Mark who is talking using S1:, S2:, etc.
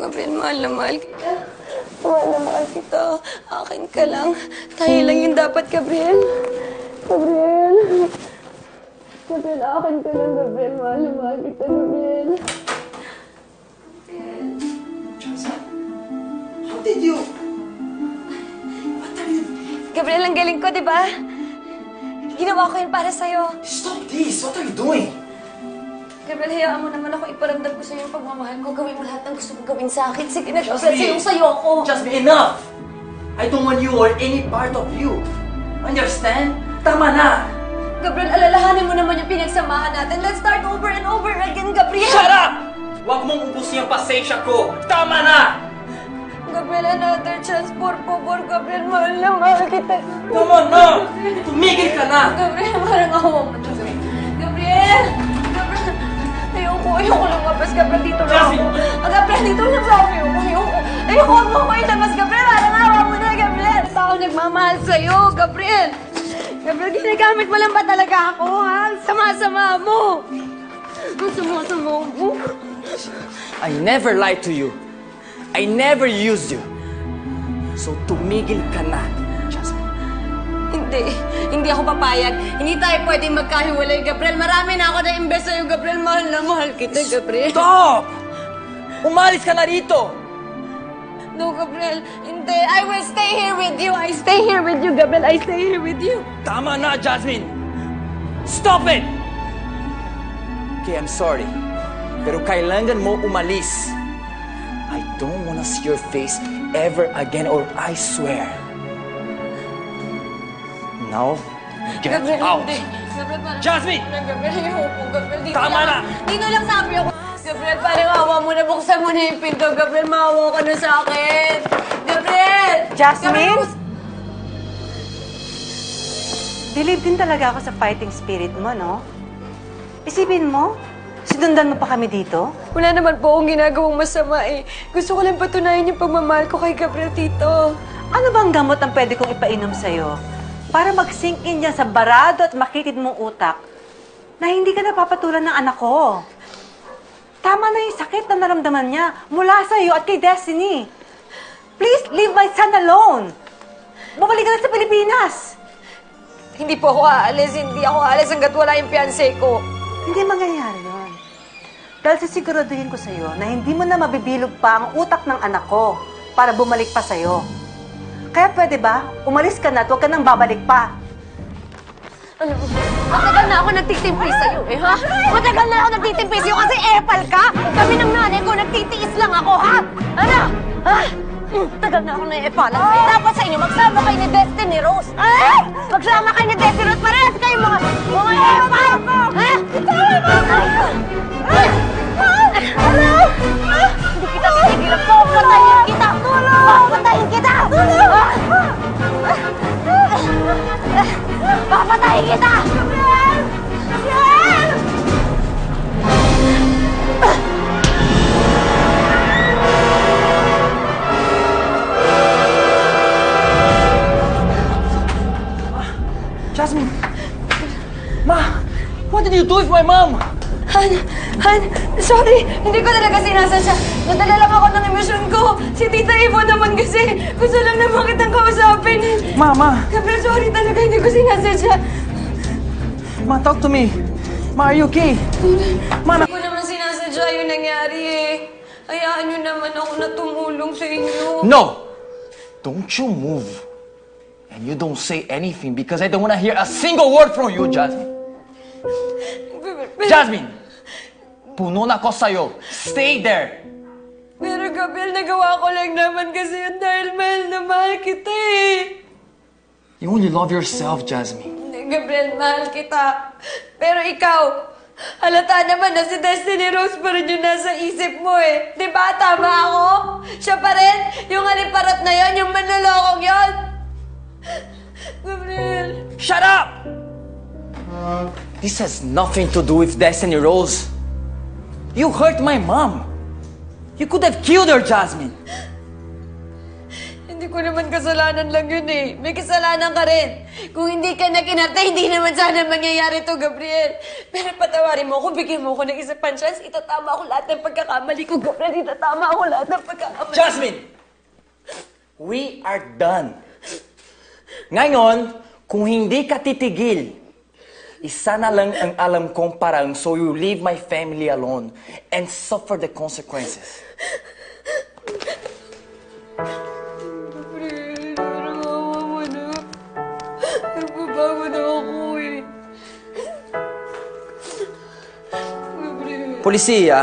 S1: Gabriel, mahal na mahal kita. Mahal na mahal kita. Akin ka lang. Tayo lang yung dapat, Gabriel. Gabriel. Gabriel, akin ka lang, Gabriel. Mahal na mahal kita, Gabriel.
S2: How did you... What are you...
S1: Gabriel, ang galing ko, di ba? Ginawa ko yun para sa'yo.
S2: Stop this! What are you doing?
S1: Gabriel, hayaan mo naman ako iparamdam ko sa'yo yung pagmamahal ko. Gawin mo lahat ng gusto mo gawin sa akin. Sige na, Gabriel, sa'yo ako.
S2: Just be enough! I don't want you or any part of you. Understand? Tama na!
S1: Gabriel, alalahanin mo naman yung pinagsamahan natin. Let's start over and over again, Gabriel!
S2: Shut up! Huwag mong ubusin yung pasensya ko! Tama na!
S1: Gabriel, another chance. Por favor, Gabriel, mahal na mahal kita.
S2: Tama na! Tumigil ka na!
S1: Gabriel, parang awa mo na. Gabriel! Gabriel! Ayoko lumabas. Gabriel, dito lang ako. Gabriel, dito lang ako. Ayoko mo ako ilabas, Gabriel. Parang awa mo na, Gabriel. Ako nagmamahal sa'yo, Gabriel. Gabriel, ginagamit mo lang ba talaga ako, ha? Sama-sama mo. Sama-sama mo.
S2: I never lied to you. I never used you. So tumigil ka na, Jasmine.
S1: Hindi ako papayag. Hindi tayo pwedeng magkahiwalay, Gabriel. Marami na ako na-invest sa'yo, Gabriel. Mahal na mahal kita, Gabriel.
S2: Stop! Umalis ka na rito!
S1: No, Gabriel. Hindi. I will stay here with you. I stay here with you, Gabriel. I stay here with you.
S2: Tama na, Jasmine! Stop it! Okay, I'm sorry. Pero kailangan mo umalis. I don't wanna see your face ever again or I swear. Now, get
S1: Gabriel,
S2: out!
S1: Hindi. Gabriel, parang...
S2: Jasmine!
S1: Gabriel, ayoko. Gabriel, dito
S2: Tama na!
S1: Dito lang sabi ako. Gabriel, parang awa mo na. Buksan mo na yung pinto. Gabriel, maawa ka na sa akin. Gabriel!
S3: Jasmine?
S1: Gabriel,
S3: Believe din talaga ako sa fighting spirit mo, no? Isipin mo, sinundan mo pa kami dito?
S1: wala naman po akong ginagawang masama eh. Gusto ko lang patunayan yung pagmamahal ko kay Gabriel, Tito.
S3: Ano bang gamot ang pwede kong ipainom sa'yo? Para mag-sink in dyan sa barado at makitid mong utak na hindi ka napapatulan ng anak ko. Tama na yung sakit na naramdaman niya mula sa'yo at kay Destiny. Please, leave my son alone. Bumalik ka na sa Pilipinas.
S1: Hindi po ako aalis. Hindi ako aalis hanggat wala yung fiancé ko.
S3: Hindi mangyayari yun. Dahil sisiguraduhin ko sa'yo na hindi mo na mabibilog pa ang utak ng anak ko para bumalik pa sa'yo. Kaya pwede ba, umalis ka na at huwag ka nang babalik pa.
S1: Ano? Matagal na ako nagtitimpi sa'yo eh, ha? Matagal na ako nagtitimpi sa'yo kasi epal ka! Kami ng nanay ko, nagtitiis lang ako, ha? Ano? Ha? Tagal na ako na-epalan sa'yo. Dapat sa inyo, magsama kayo ni Destiny Rose. Eh! Magsama kayo ni Destiny Rose. Parehas kayo mga epal! Ha? Ano? Hindi kita titigilan. Papatayin kita! Papatayin kita! Papatayin kita! Gabriel! Gabriel!
S2: Jasmine! Ma! What did you do with my mom?
S1: Han, sorry. Hindi ko talaga sinasadya. Nadala lang ako ng emosyon ko. Si Tita Ivo naman kasi. Gusto lang naman kitang kausapin.
S2: Ma!
S1: Gabriel, sorry talaga. Hindi ko sinasadya.
S2: Ma, talk to me. Ma, are you okay? Ma,
S1: Hindi ko naman sinasadya yung nangyari eh. Hayaan niyo naman ako na tumulong sa inyo.
S2: No! Don't you move. And you don't say anything because I don't want to hear a single word from you, Jasmine. Jasmine! Puno na ko sa'yo. Stay there!
S1: Pero Gabriel, nagawa ko lang naman kasi yun dahil mahal na mahal kita eh.
S2: You only love yourself, Jasmine.
S1: Gabriel, mahal kita. Pero ikaw, halata naman na si Destiny Rose pa rin yung nasa isip mo eh. Di ba? Tama ako? Siya pa rin? Yung aliparat na yon, yung manlolokong yon. Gabriel.
S2: Shut up! This has nothing to do with Destiny Rose. You hurt my mom. You could have killed her, Jasmine.
S1: Hindi ko naman kasalanan lang yun eh. May kasalanan ka rin. Kung hindi ka na kinarte, hindi naman sana mangyayari to, Gabriel. Pero patawarin mo ako, bigyan mo ako ng isa pang chance. Itatama ako lahat ng pagkakamali ko, Gabriel. Itatama ako lahat ng pagkakamali.
S2: Jasmine! We are done. Ngayon, kung hindi ka titigil, isa na lang ang alam kong parang so you leave my family alone and suffer the consequences.
S1: Gabriel, parang awa mo na. Nagbabago na ako eh. Gabriel.
S2: Polisiya,